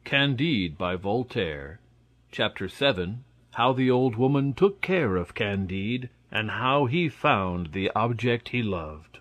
Candide by Voltaire. Chapter 7. How the old woman took care of Candide, and how he found the object he loved.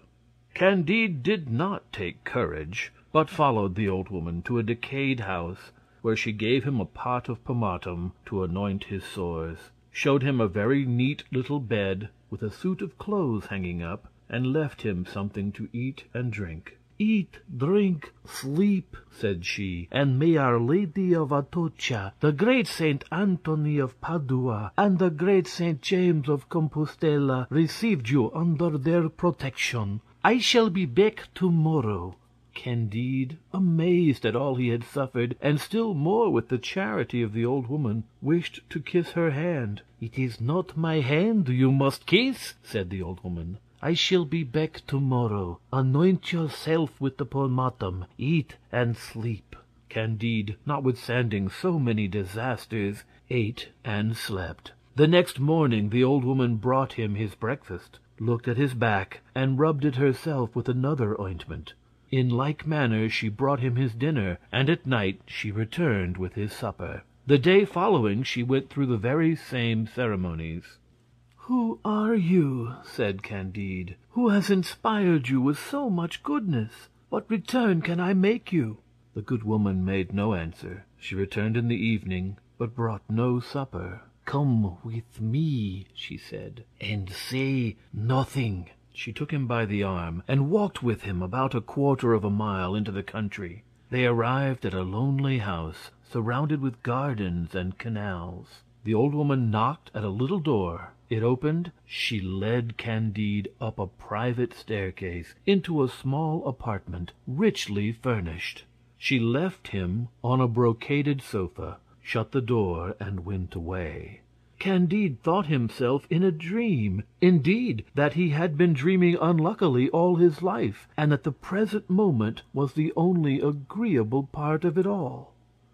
Candide did not take courage, but followed the old woman to a decayed house, where she gave him a pot of pomatum to anoint his sores, showed him a very neat little bed, with a suit of clothes hanging up, and left him something to eat and drink. "Eat, drink, sleep," said she, "and may Our Lady of Atocha, the great Saint Anthony of Padua, and the great Saint James of Compostela receive you under their protection. I shall be back tomorrow." Candide, amazed at all he had suffered, and still more with the charity of the old woman, wished to kiss her hand. "It is not my hand you must kiss," said the old woman. "I shall be back tomorrow. Anoint yourself with the pomatum, eat and sleep." Candide, notwithstanding so many disasters, ate and slept. The next morning the old woman brought him his breakfast, looked at his back, and rubbed it herself with another ointment. In like manner she brought him his dinner, and at night she returned with his supper. The day following she went through the very same ceremonies. "Who are you," said Candide, "who has inspired you with so much goodness? What return can I make you?" The good woman made no answer. She returned in the evening, but brought no supper. "Come with me," she said, "and say nothing." She took him by the arm, and walked with him about 1/4 of a mile into the country. They arrived at a lonely house, surrounded with gardens and canals. The old woman knocked at a little door. It opened. She led Candide up a private staircase into a small apartment, richly furnished. She left him on a brocaded sofa, shut the door, and went away. Candide thought himself in a dream, indeed that he had been dreaming unluckily all his life, and that the present moment was the only agreeable part of it all.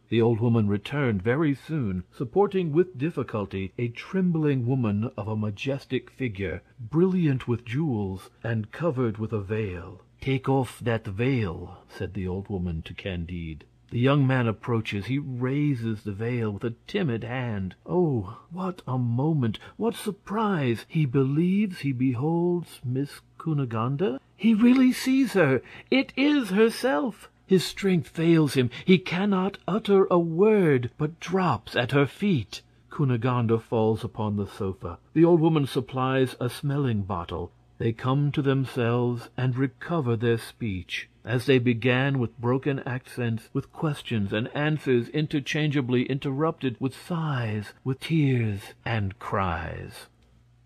The old woman returned very soon, supporting with difficulty a trembling woman of a majestic figure, brilliant with jewels, and covered with a veil. "Take off that veil," said the old woman to Candide. The young man approaches. He raises the veil with a timid hand. Oh, what a moment! What surprise! He believes he beholds Miss Cunegonde. He really sees her. It is herself. His strength fails him. He cannot utter a word, but drops at her feet. Cunegonde falls upon the sofa. The old woman supplies a smelling bottle. They come to themselves and recover their speech. As they began with broken accents, with questions and answers interchangeably interrupted with sighs, with tears and cries.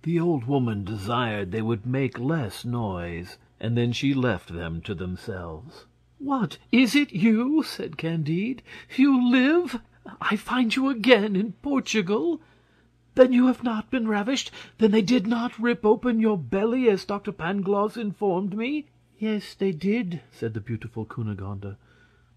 The old woman desired they would make less noise, and then she left them to themselves. "What, is it you?" said Candide. "You live? I find you again in Portugal? Then you have not been ravished? Then they did not rip open your belly, as Dr. Pangloss informed me?" "Yes, they did," said the beautiful Cunegonde,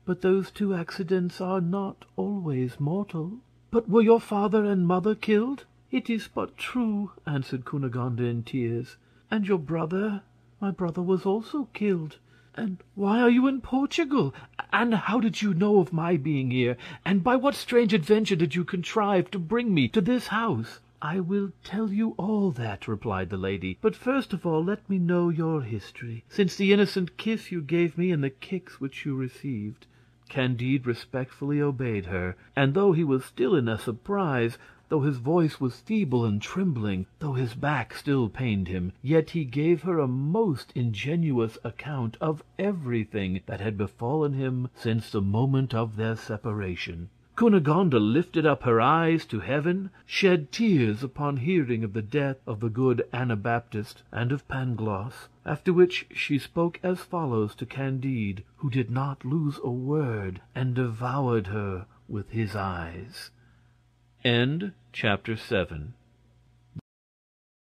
"but those 2 accidents are not always mortal." "But were your father and mother killed?" "It is but true," answered Cunegonde in tears. "And your brother?" "My brother was also killed." "And why are you in Portugal? And how did you know of my being here? And by what strange adventure did you contrive to bring me to this house?" "I will tell you all that," replied the lady; "but first of all let me know your history, since the innocent kiss you gave me and the kicks which you received." Candide respectfully obeyed her, and though he was still in a surprise, though his voice was feeble and trembling, though his back still pained him, yet he gave her a most ingenuous account of everything that had befallen him since the moment of their separation. Cunegonde lifted up her eyes to heaven, shed tears upon hearing of the death of the good Anabaptist and of Pangloss, after which she spoke as follows to Candide, who did not lose a word, and devoured her with his eyes. Chapter 7.